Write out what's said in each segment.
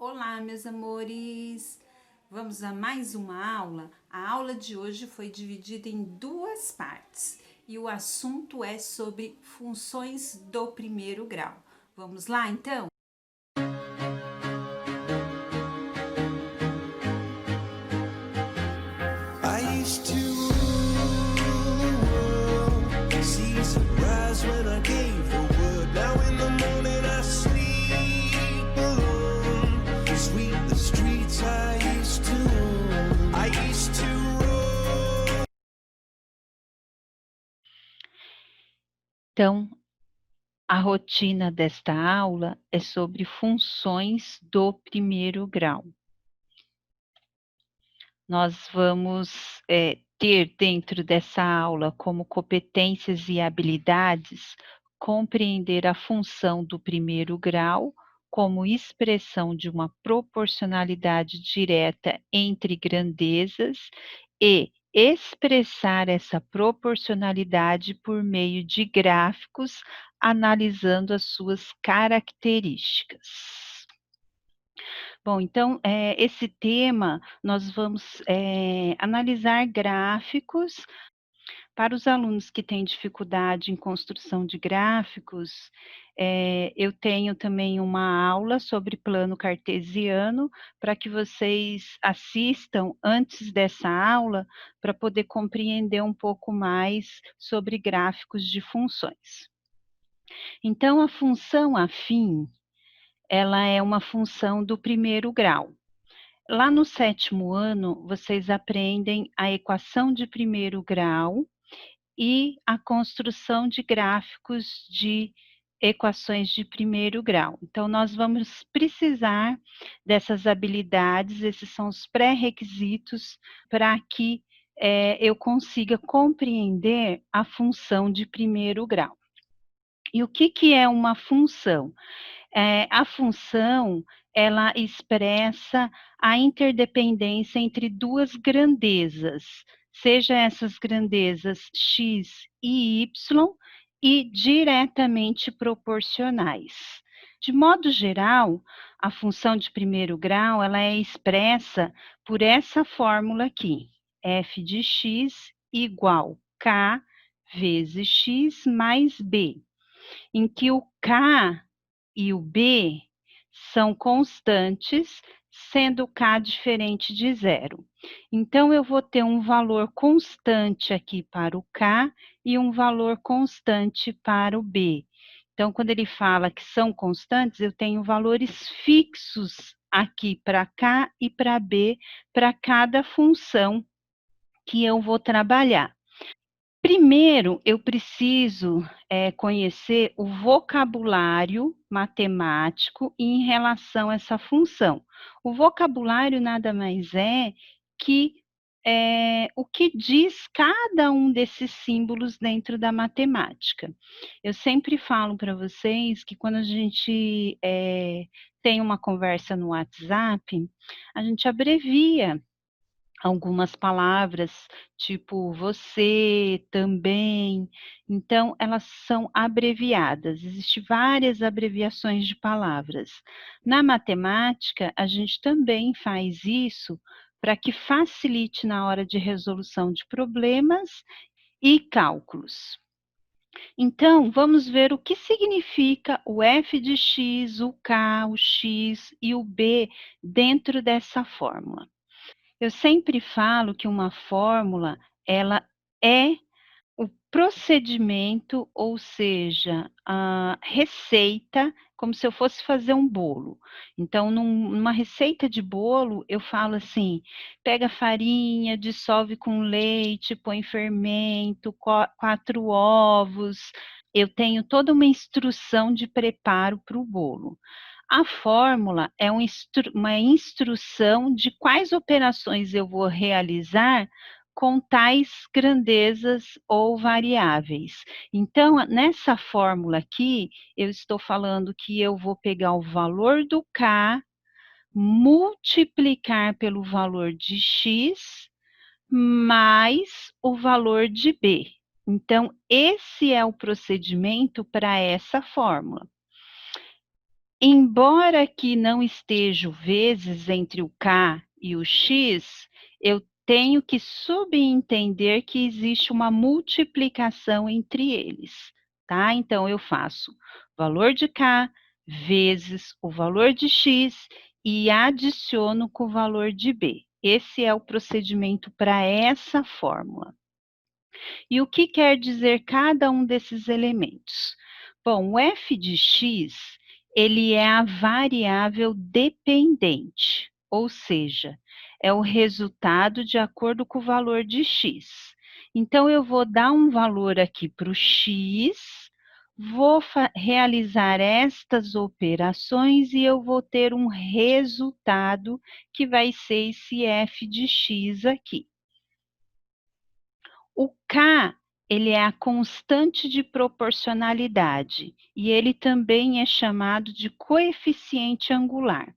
Olá, meus amores! Vamos a mais uma aula? A aula de hoje foi dividida em duas partes e o assunto é sobre funções do primeiro grau. Vamos lá, então? I used to rule the world, see sunrise when I gave the word. Now in the morning I sleep alone, sweep the streets I used to own. I used to roll. Então, a rotina desta aula é sobre funções do primeiro grau. Nós vamos ter dentro dessa aula como competências e habilidades compreender a função do primeiro grau como expressão de uma proporcionalidade direta entre grandezas e expressar essa proporcionalidade por meio de gráficos, analisando as suas características. Bom, então, esse tema nós vamos, analisar gráficos. Para os alunos que têm dificuldade em construção de gráficos, eu tenho também uma aula sobre plano cartesiano, para que vocês assistam antes dessa aula, para poder compreender um pouco mais sobre gráficos de funções. Então, a função afim, ela é uma função do primeiro grau. Lá no 7º ano, vocês aprendem a equação de primeiro grau e a construção de gráficos de equações de primeiro grau. Então, nós vamos precisar dessas habilidades, esses são os pré-requisitos para que eu consiga compreender a função de primeiro grau. E o que é uma função? A função, ela expressa a interdependência entre duas grandezas, seja essas grandezas x e y, e diretamente proporcionais. De modo geral, a função de primeiro grau, ela é expressa por essa fórmula aqui, f de x igual k vezes x mais b, em que o k e o B são constantes, sendo K diferente de zero. Então, eu vou ter um valor constante aqui para o K e um valor constante para o B. Então, quando ele fala que são constantes, eu tenho valores fixos aqui para K e para B, para cada função que eu vou trabalhar. Primeiro, eu preciso conhecer o vocabulário matemático em relação a essa função. O vocabulário nada mais é que o que diz cada um desses símbolos dentro da matemática. Eu sempre falo para vocês que quando a gente tem uma conversa no WhatsApp, a gente abrevia algumas palavras, tipo você, também, então elas são abreviadas, existem várias abreviações de palavras. Na matemática, a gente também faz isso para que facilite na hora de resolução de problemas e cálculos. Então, vamos ver o que significa o f de x, o k, o x e o b dentro dessa fórmula. Eu sempre falo que uma fórmula, ela é o procedimento, ou seja, a receita, como se eu fosse fazer um bolo. Então, numa receita de bolo, eu falo assim: pega a farinha, dissolve com leite, põe fermento, 4 ovos. Eu tenho toda uma instrução de preparo para o bolo. A fórmula é uma instrução de quais operações eu vou realizar com tais grandezas ou variáveis. Então, nessa fórmula aqui, eu estou falando que eu vou pegar o valor do K, multiplicar pelo valor de X, mais o valor de B. Então, esse é o procedimento para essa fórmula. embora aqui não esteja o vezes entre o K e o X, eu tenho que subentender que existe uma multiplicação entre eles, tá? Então, eu faço valor de K vezes o valor de X e adiciono com o valor de B. Esse é o procedimento para essa fórmula. E o que quer dizer cada um desses elementos? Bom, o f de x, ele é a variável dependente, ou seja, é o resultado de acordo com o valor de x. Então, eu vou dar um valor aqui para o x, vou realizar estas operações e eu vou ter um resultado que vai ser esse f de x aqui. O K, ele é a constante de proporcionalidade e ele também é chamado de coeficiente angular.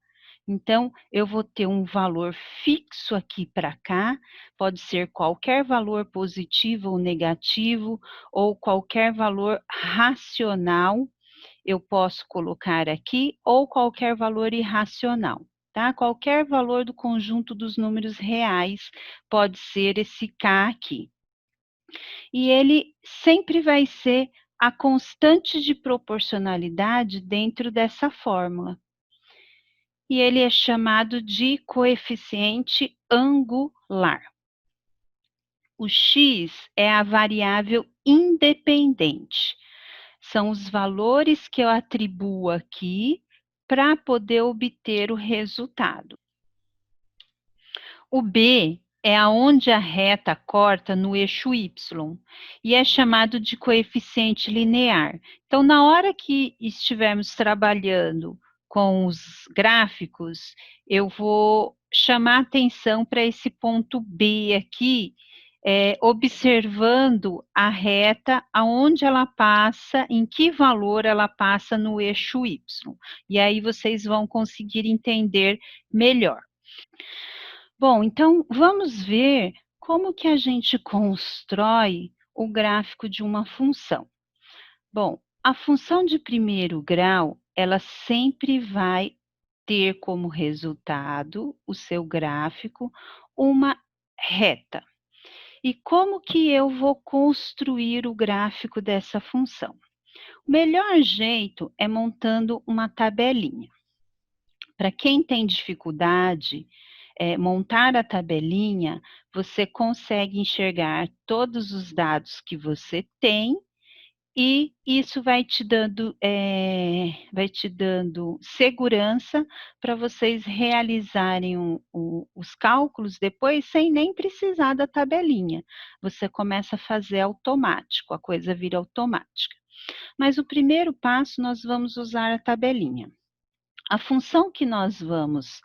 Então, eu vou ter um valor fixo aqui para cá, pode ser qualquer valor positivo ou negativo, ou qualquer valor racional, eu posso colocar aqui, ou qualquer valor irracional. Tá? Qualquer valor do conjunto dos números reais pode ser esse K aqui. E ele sempre vai ser a constante de proporcionalidade dentro dessa fórmula. E ele é chamado de coeficiente angular. O x é a variável independente. São os valores que eu atribuo aqui para poder obter o resultado. O B é aonde a reta corta no eixo y e é chamado de coeficiente linear. Então, na hora que estivermos trabalhando com os gráficos, eu vou chamar atenção para esse ponto B aqui, observando a reta, aonde ela passa, em que valor ela passa no eixo y. E aí vocês vão conseguir entender melhor. Bom, então vamos ver como que a gente constrói o gráfico de uma função. Bom, a função de primeiro grau, ela sempre vai ter como resultado o seu gráfico uma reta. E como que eu vou construir o gráfico dessa função? O melhor jeito é montando uma tabelinha. Para quem tem dificuldade, montar a tabelinha, você consegue enxergar todos os dados que você tem e isso vai te dando segurança para vocês realizarem os cálculos depois sem nem precisar da tabelinha. Você começa a fazer automático, a coisa vira automática. Mas o primeiro passo nós vamos usar a tabelinha. A função que nós vamos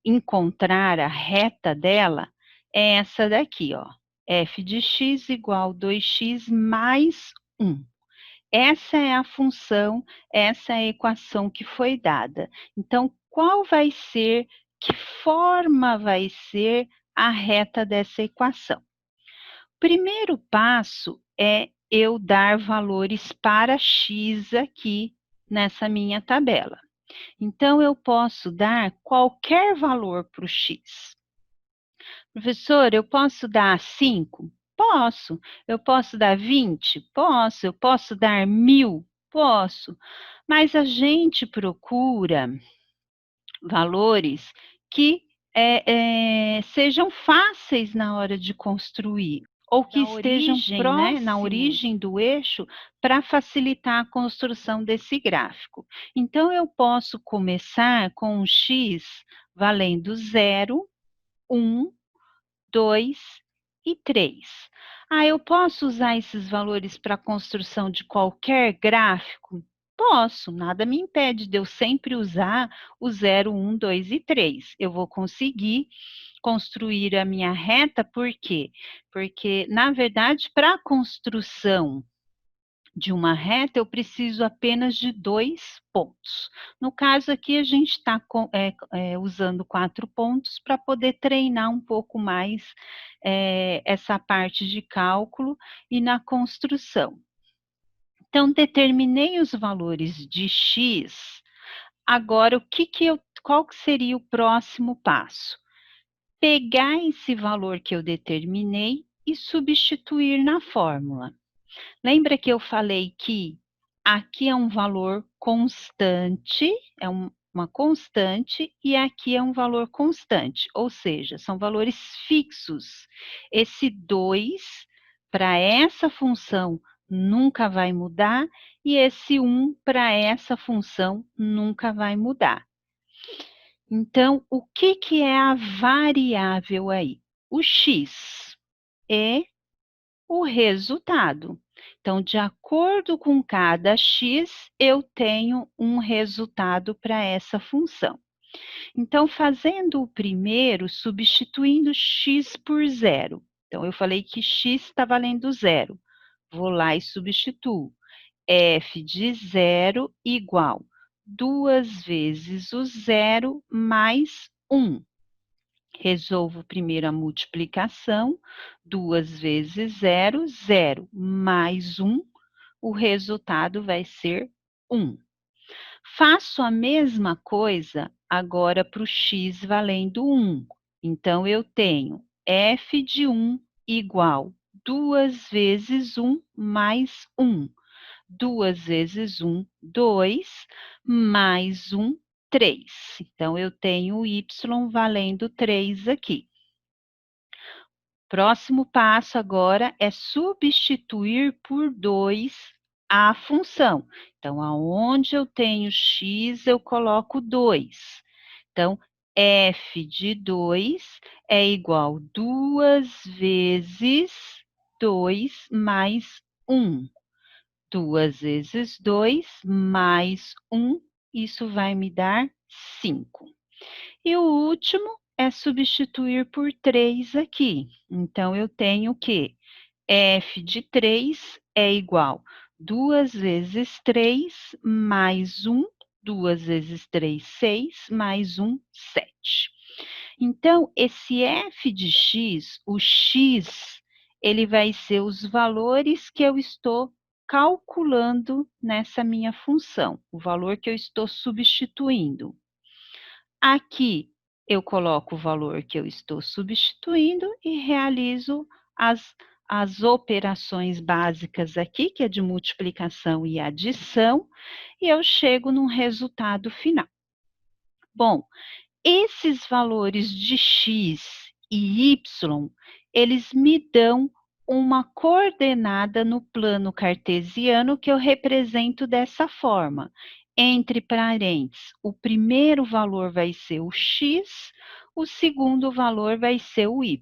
encontrar a reta dela é essa daqui, ó. F de x igual 2x mais 1. Essa é a função, essa é a equação que foi dada. Então, qual vai ser, que forma vai ser a reta dessa equação? Primeiro passo é eu dar valores para x aqui nessa minha tabela. Então, eu posso dar qualquer valor para o x. Professor, eu posso dar 5? Posso. Eu posso dar 20? Posso. Eu posso dar 1000? Posso. Mas a gente procura valores que sejam fáceis na hora de construir, ou que estejam próximos, na origem do eixo, para facilitar a construção desse gráfico. Então, eu posso começar com um x valendo 0, 1, 2 e 3. Eu posso usar esses valores para a construção de qualquer gráfico? Posso, nada me impede de eu sempre usar o 0, 1, 2 e 3. Eu vou conseguir construir a minha reta, por quê? Porque, na verdade, para a construção de uma reta, eu preciso apenas de 2 pontos. No caso aqui, a gente está usando 4 pontos para poder treinar um pouco mais essa parte de cálculo e na construção. Então, determinei os valores de x, Agora, qual que seria o próximo passo? Pegar esse valor que eu determinei e substituir na fórmula. Lembra que eu falei que aqui é um valor constante, uma constante, e aqui é um valor constante, ou seja, são valores fixos. Esse 2 para essa função nunca vai mudar, e esse 1 para essa função nunca vai mudar. Então, o que, que é a variável aí? O x é o resultado. Então, de acordo com cada x, eu tenho um resultado para essa função. Então, fazendo o primeiro, substituindo x por zero. Então, eu falei que x está valendo zero. Vou lá e substituo. F de zero igual 2 vezes o zero mais 1. Resolvo primeiro a multiplicação, 2 vezes 0, 0, mais 1, o resultado vai ser 1. Faço a mesma coisa agora para o x valendo 1. Então, eu tenho f de 1 igual 2 vezes 1 mais 1. 2 vezes 1, 2, mais 1, 3. Então, eu tenho y valendo 3 aqui. Próximo passo agora é substituir por 2 a função. Então, aonde eu tenho x, eu coloco 2. Então, f de 2 é igual 2 vezes 2 mais 1. 2 vezes 2 mais 1, isso vai me dar 5. E o último é substituir por 3 aqui. Então, eu tenho que f de 3 é igual 2 vezes 3 mais 1, 2 vezes 3, 6, mais 1, 7. Então, esse f de x, o x, ele vai ser os valores que eu estou calculando nessa minha função, o valor que eu estou substituindo. Aqui eu coloco o valor que eu estou substituindo e realizo as operações básicas aqui, que é de multiplicação e adição, e eu chego num resultado final. Bom, esses valores de x e y, eles me dão uma coordenada no plano cartesiano que eu represento dessa forma. Entre parênteses, o primeiro valor vai ser o x, o segundo valor vai ser o y.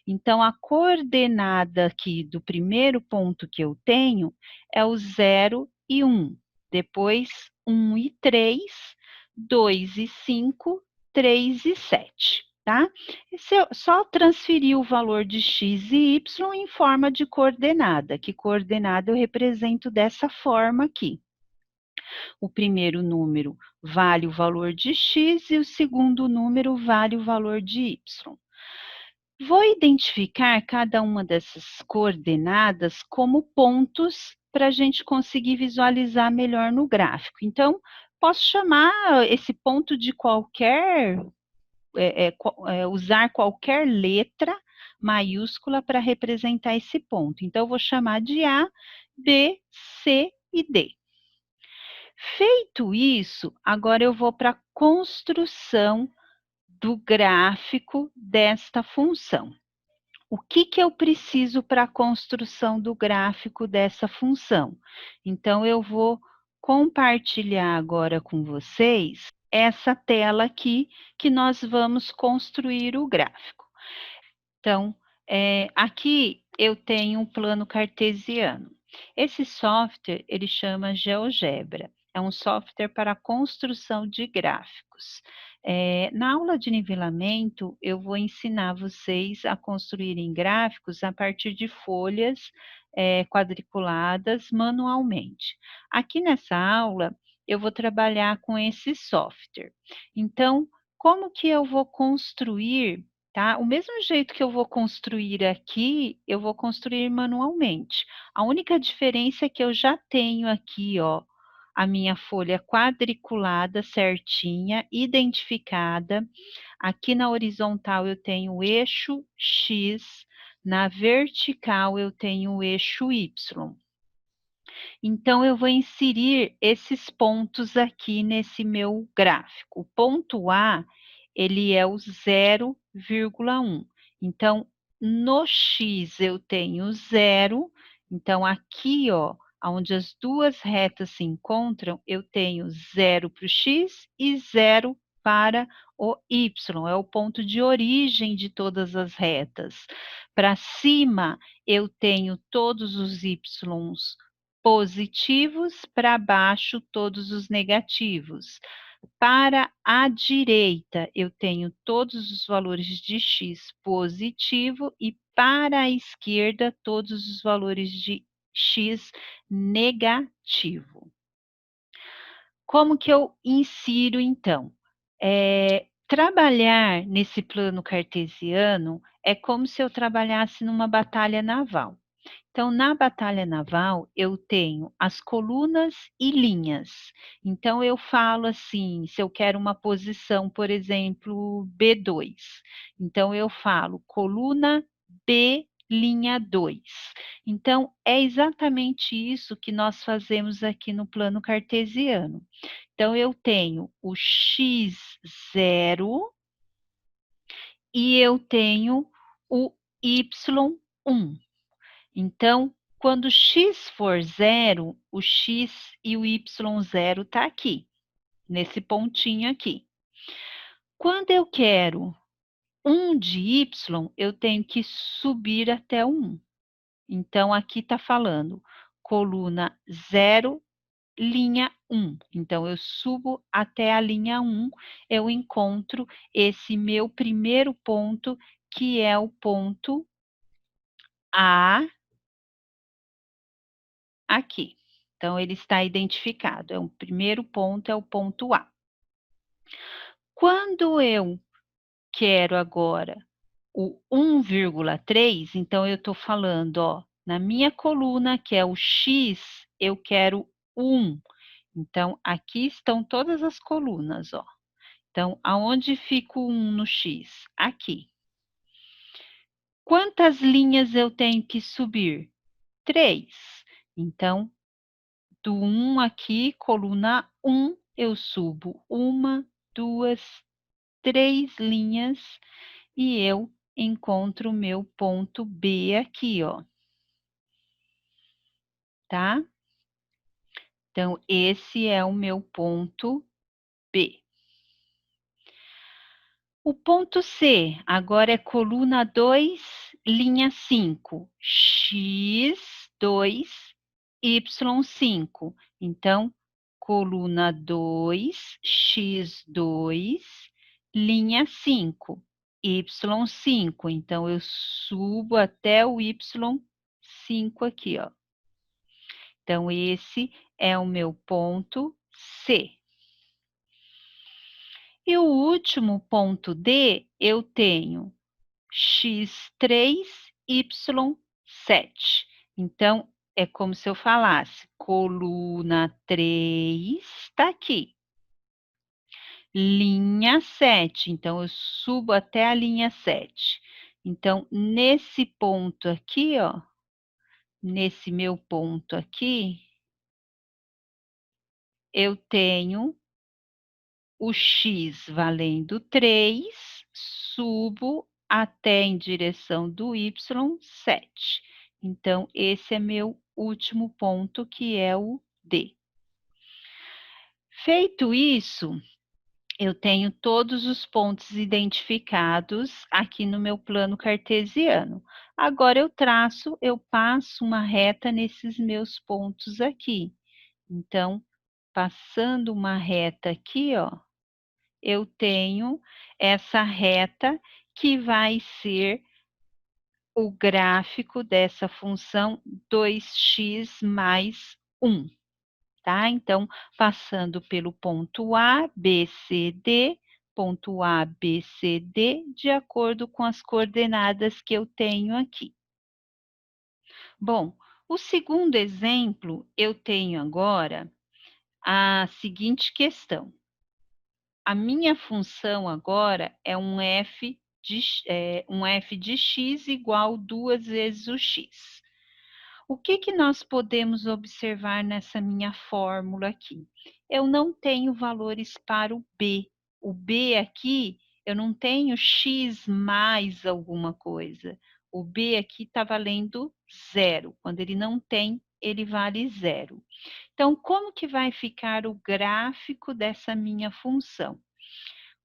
Então, a coordenada aqui do primeiro ponto que eu tenho é o 0 e 1. Depois, 1 e 3, 2 e 5, 3 e 7, tá? E se eu só transferir o valor de x e y em forma de coordenada, que coordenada eu represento dessa forma aqui. O primeiro número vale o valor de x e o segundo número vale o valor de y. Vou identificar cada uma dessas coordenadas como pontos para a gente conseguir visualizar melhor no gráfico. Então, posso chamar esse ponto de qualquer, usar qualquer letra maiúscula para representar esse ponto. Então, eu vou chamar de A, B, C e D. Feito isso, agora eu vou para a construção do gráfico desta função. O que, que eu preciso para a construção do gráfico dessa função? Então, eu vou compartilhar agora com vocês essa tela aqui, que nós vamos construir o gráfico. Então, aqui eu tenho um plano cartesiano. Esse software, ele chama GeoGebra. É um software para a construção de gráficos. Na aula de nivelamento, eu vou ensinar vocês a construírem gráficos a partir de folhas quadriculadas manualmente. Aqui nessa aula, eu vou trabalhar com esse software. Então, como que eu vou construir, tá? O mesmo jeito que eu vou construir aqui, eu vou construir manualmente. A única diferença é que eu já tenho aqui, ó, a minha folha quadriculada certinha, identificada. Aqui na horizontal eu tenho o eixo X, na vertical eu tenho o eixo Y. Então, eu vou inserir esses pontos aqui nesse meu gráfico. O ponto A, ele é o 0,1. Então, no X eu tenho 0. Então, aqui, ó, onde as duas retas se encontram, eu tenho 0 para o X e 0 para o Y. É o ponto de origem de todas as retas. Para cima, eu tenho todos os Ys positivos, para baixo todos os negativos. Para a direita, eu tenho todos os valores de x positivo e para a esquerda todos os valores de x negativo. Como que eu insiro então? Trabalhar nesse plano cartesiano é como se eu trabalhasse numa batalha naval. Então, na batalha naval, eu tenho as colunas e linhas. Então, eu falo assim, se eu quero uma posição, por exemplo, B2. Então, eu falo coluna B, linha 2. Então, é exatamente isso que nós fazemos aqui no plano cartesiano. Então, eu tenho o x0 e eu tenho o y1. Então, quando x for zero, o x e o y0 está aqui, nesse pontinho aqui. Quando eu quero 1 de y, eu tenho que subir até o 1. Então, aqui está falando coluna 0, linha 1. Então, eu subo até a linha 1, eu encontro esse meu primeiro ponto, que é o ponto A aqui. Então, ele está identificado. O primeiro ponto é o ponto A. Quando eu quero agora o 1,3, então eu estou falando, ó, na minha coluna, que é o X, eu quero 1. Então, aqui estão todas as colunas, ó. Então, aonde fica o 1 no X? Aqui. Quantas linhas eu tenho que subir? 3. Então, do 1 aqui, coluna 1, eu subo 1, 2, 3 linhas e eu encontro o meu ponto B aqui, ó. Tá? Então, esse é o meu ponto B. O ponto C, agora é coluna 2, linha 5, x2, y5. Então, coluna 2, x2, linha 5, y5. Então, eu subo até o y5 aqui, ó. Então, esse é o meu ponto C. E o último ponto D, eu tenho x3, y7. Então, é como se eu falasse, coluna 3 está aqui. Linha 7, então eu subo até a linha 7. Então, nesse ponto aqui, ó, nesse meu ponto aqui, eu tenho o x valendo 3, subo até em direção do y 7. Então, esse é meu último ponto, que é o D. Feito isso, eu tenho todos os pontos identificados aqui no meu plano cartesiano. Agora eu passo uma reta nesses meus pontos aqui. Então, passando uma reta aqui, ó, eu tenho essa reta que vai ser o gráfico dessa função 2x mais 1, tá? Então, passando pelo ponto A, B, C, D, ponto A, B, C, D, de acordo com as coordenadas que eu tenho aqui. Bom, o segundo exemplo, eu tenho agora a seguinte questão: a minha função agora é um f de x igual 2 vezes o x. O que nós podemos observar nessa minha fórmula aqui? Eu não tenho valores para o b. O b aqui, eu não tenho x mais alguma coisa. O b aqui está valendo zero. Quando ele não tem, ele vale zero. Então, como que vai ficar o gráfico dessa minha função?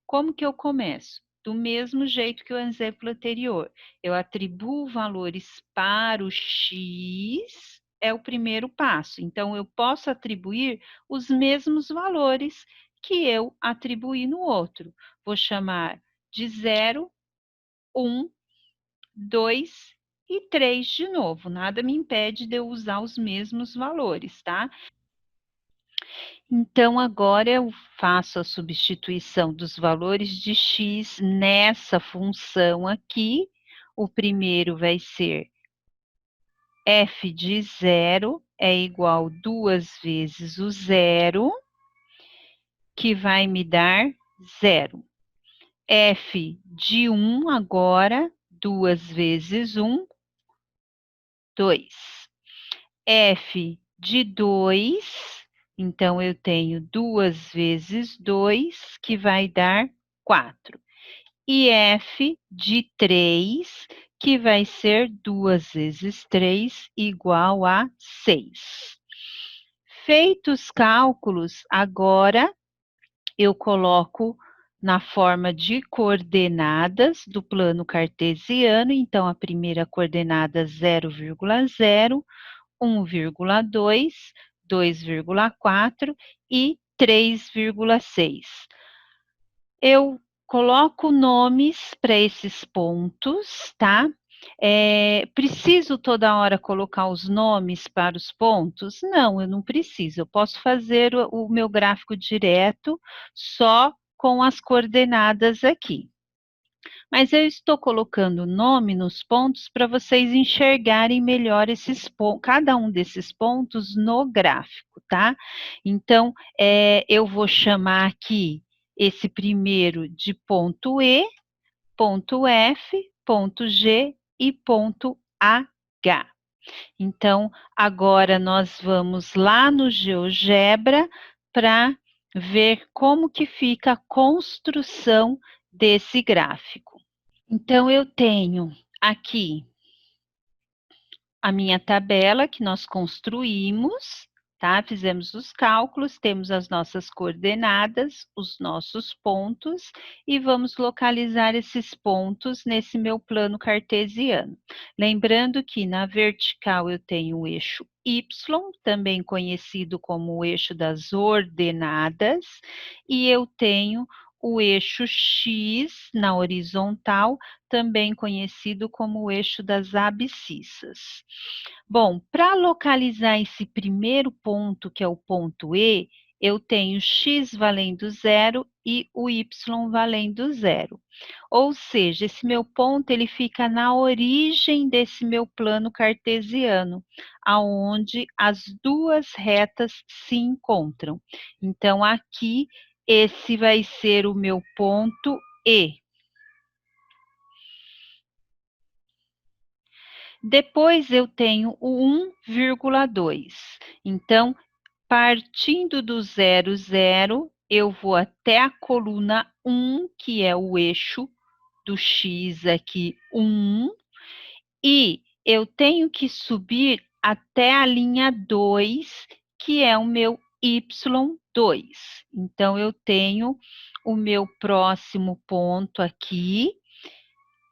Como que eu começo? Do mesmo jeito que o exemplo anterior. Eu atribuo valores para o x, é o primeiro passo. Então, eu posso atribuir os mesmos valores que eu atribuí no outro. Vou chamar de 0, 1, 2 e 3 de novo. Nada me impede de eu usar os mesmos valores, tá? Então, agora eu faço a substituição dos valores de x nessa função aqui. O primeiro vai ser f de 0 é igual 2 vezes o zero, que vai me dar 0. F de 1 agora, 2 vezes 1, 2. F de 2, então eu tenho 2 vezes 2, que vai dar 4. E F de 3, que vai ser 2 vezes 3, igual a 6. Feitos os cálculos, agora eu coloco na forma de coordenadas do plano cartesiano. Então, a primeira coordenada 0,0, 1,2, 2,4 e 3,6. Eu coloco nomes para esses pontos, tá? Preciso toda hora colocar os nomes para os pontos? Não, eu não preciso. Eu posso fazer o meu gráfico direto só com as coordenadas aqui. Mas eu estou colocando nome nos pontos para vocês enxergarem melhor cada um desses pontos no gráfico, tá? Então, eu vou chamar aqui esse primeiro de ponto E, ponto F, ponto G e ponto H. Então, agora nós vamos lá no GeoGebra para ver como que fica a construção desse gráfico. Então, eu tenho aqui a minha tabela que nós construímos, tá? Fizemos os cálculos, temos as nossas coordenadas, os nossos pontos, e vamos localizar esses pontos nesse meu plano cartesiano. Lembrando que na vertical eu tenho o eixo Y, também conhecido como o eixo das ordenadas, e eu tenho o eixo X na horizontal, também conhecido como o eixo das abscissas. Bom, para localizar esse primeiro ponto, que é o ponto E, eu tenho x valendo zero e o y valendo zero. Ou seja, esse meu ponto ele fica na origem desse meu plano cartesiano, aonde as duas retas se encontram. Então, aqui, esse vai ser o meu ponto E. Depois eu tenho o 1,2. Então, partindo do 0, 0, eu vou até a coluna 1, que é o eixo do x aqui, 1, e eu tenho que subir até a linha 2, que é o meu y2. Então, eu tenho o meu próximo ponto aqui,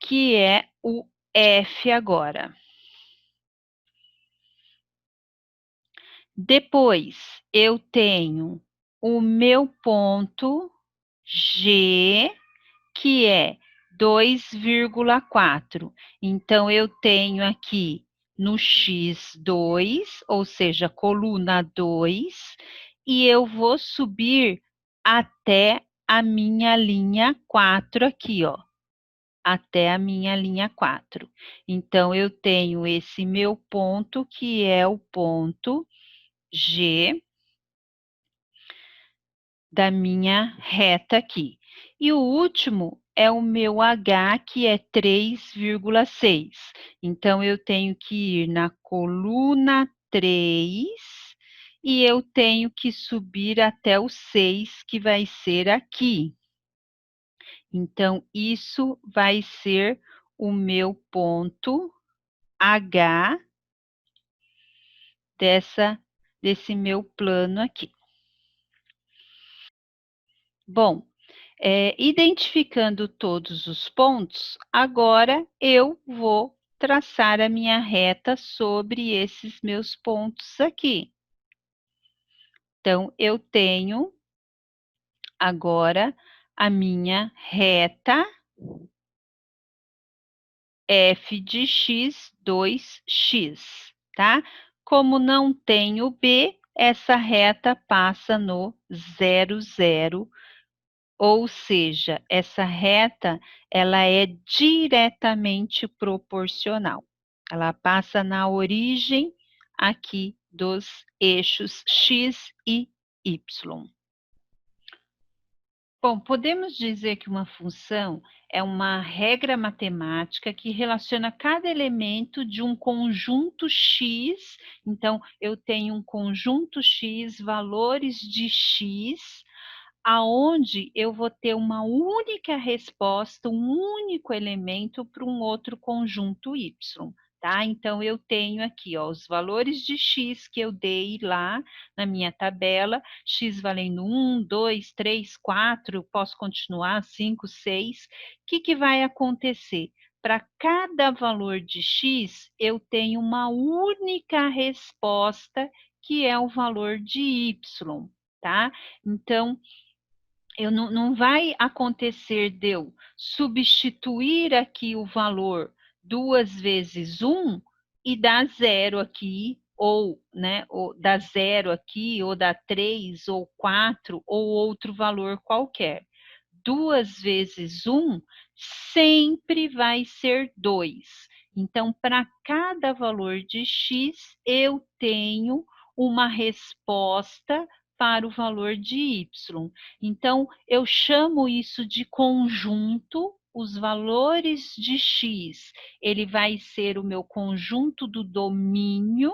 que é o F agora. Depois, eu tenho o meu ponto G, que é 2,4. Então, eu tenho aqui no X2, ou seja, coluna 2, e eu vou subir até a minha linha 4 aqui, ó. Até a minha linha 4. Então, eu tenho esse meu ponto, que é o ponto G. da minha reta aqui. E o último é o meu H, que é 3,6. Então, eu tenho que ir na coluna 3 e eu tenho que subir até o 6, que vai ser aqui. Então, isso vai ser o meu ponto H desse meu plano aqui. Bom, identificando todos os pontos, agora eu vou traçar a minha reta sobre esses meus pontos aqui. Então, eu tenho agora a minha reta f de x, 2x, tá? Como não tenho b, essa reta passa no 0, 0, ou seja, essa reta ela é diretamente proporcional. Ela passa na origem aqui dos eixos x e y. Bom, podemos dizer que uma função é uma regra matemática que relaciona cada elemento de um conjunto X. Então, eu tenho um conjunto X, valores de X, aonde eu vou ter uma única resposta, um único elemento para um outro conjunto Y, tá? Então, eu tenho aqui, ó, os valores de X que eu dei lá na minha tabela, X valendo 1, 2, 3, 4, posso continuar, 5, 6. O que vai acontecer? Para cada valor de X, eu tenho uma única resposta, que é o valor de Y, tá? Então, não vai acontecer de eu substituir aqui o valor 2 vezes 1 e dar 0 aqui, ou, né, ou dar 0 aqui, ou dar 3, ou 4, ou outro valor qualquer. 2 vezes 1 sempre vai ser 2. Então, para cada valor de x, eu tenho uma resposta para o valor de y. Então, eu chamo isso de conjunto. Os valores de x, ele vai ser o meu conjunto do domínio,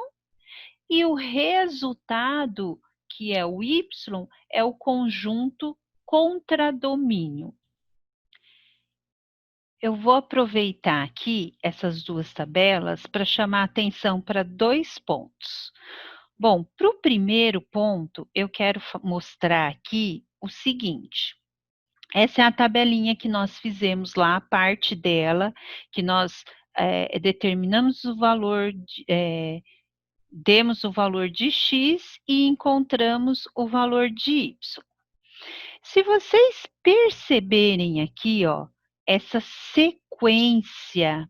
e o resultado, que é o y, é o conjunto contradomínio. Eu vou aproveitar aqui essas duas tabelas para chamar atenção para 2 pontos. Bom, para o primeiro ponto, eu quero mostrar aqui o seguinte. Essa é a tabelinha que nós fizemos lá, a parte dela, que nós determinamos o valor, demos o valor de x e encontramos o valor de y. Se vocês perceberem aqui, ó, essa sequência,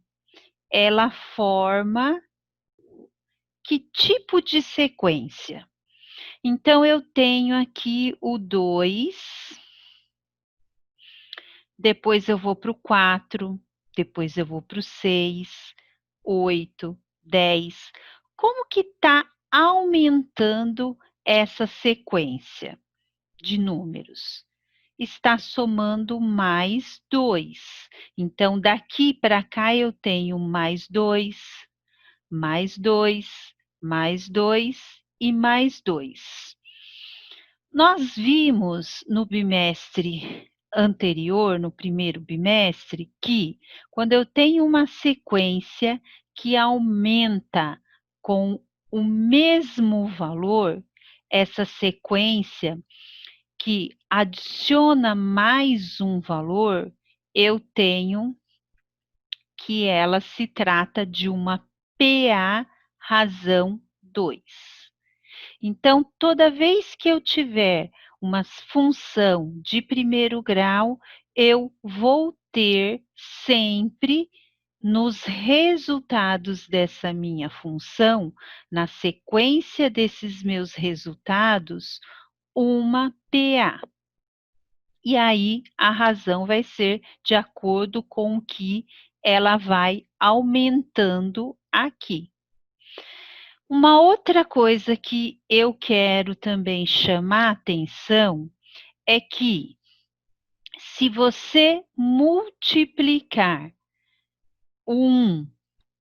ela forma que tipo de sequência? Então, eu tenho aqui o 2, depois eu vou para o 4, depois eu vou para o 6, 8, 10. Como que está aumentando essa sequência de números? Está somando mais 2. Então, daqui para cá eu tenho mais 2, mais 2, mais 2 e mais 2. Nós vimos no bimestre anterior, no primeiro bimestre, que quando eu tenho uma sequência que aumenta com o mesmo valor, essa sequência que adiciona mais um valor, eu tenho que ela se trata de uma PA razão 2. Então, toda vez que eu tiver uma função de primeiro grau, eu vou ter sempre nos resultados dessa minha função, na sequência desses meus resultados, uma PA. E aí a razão vai ser de acordo com o que ela vai aumentando aqui. Uma outra coisa que eu quero também chamar a atenção é que se você multiplicar 1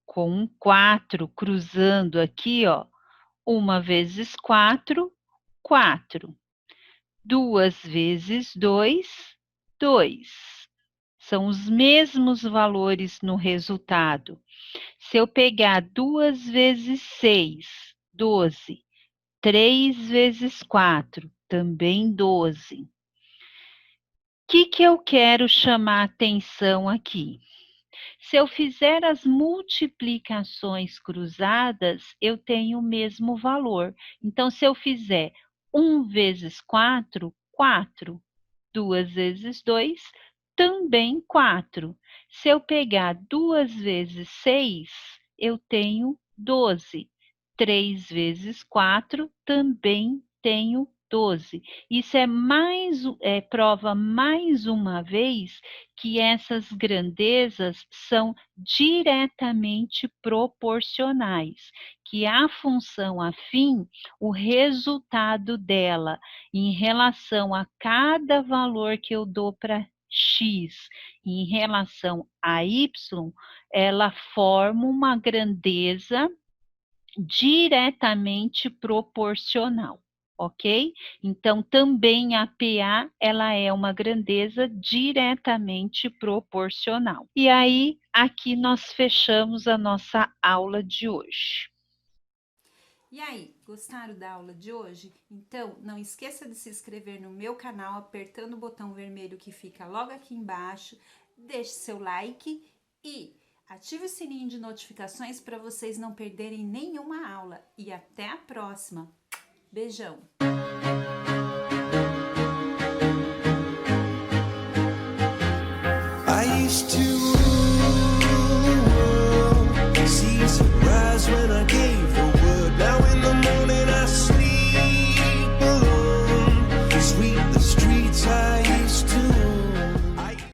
com 4, cruzando aqui, ó, 1 vezes 4, 4. 2 vezes 2, 2. São os mesmos valores no resultado. Se eu pegar 2 vezes 6, 12. 3 vezes 4, também 12. O que eu quero chamar atenção aqui? Se eu fizer as multiplicações cruzadas, eu tenho o mesmo valor. Então, se eu fizer 1 vezes 4, 4. 2 vezes 2, também 4. Se eu pegar 2 vezes 6, eu tenho 12. 3 vezes 4, também tenho 12. Isso prova mais uma vez que essas grandezas são diretamente proporcionais, que a função afim, o resultado dela em relação a cada valor que eu dou para x em relação a y, ela forma uma grandeza diretamente proporcional, ok? Então, também a PA, ela é uma grandeza diretamente proporcional. E aí, aqui nós fechamos a nossa aula de hoje. E aí, gostaram da aula de hoje? Então, não esqueça de se inscrever no meu canal apertando o botão vermelho que fica logo aqui embaixo. Deixe seu like e ative o sininho de notificações para vocês não perderem nenhuma aula. E até a próxima. Beijão! I used to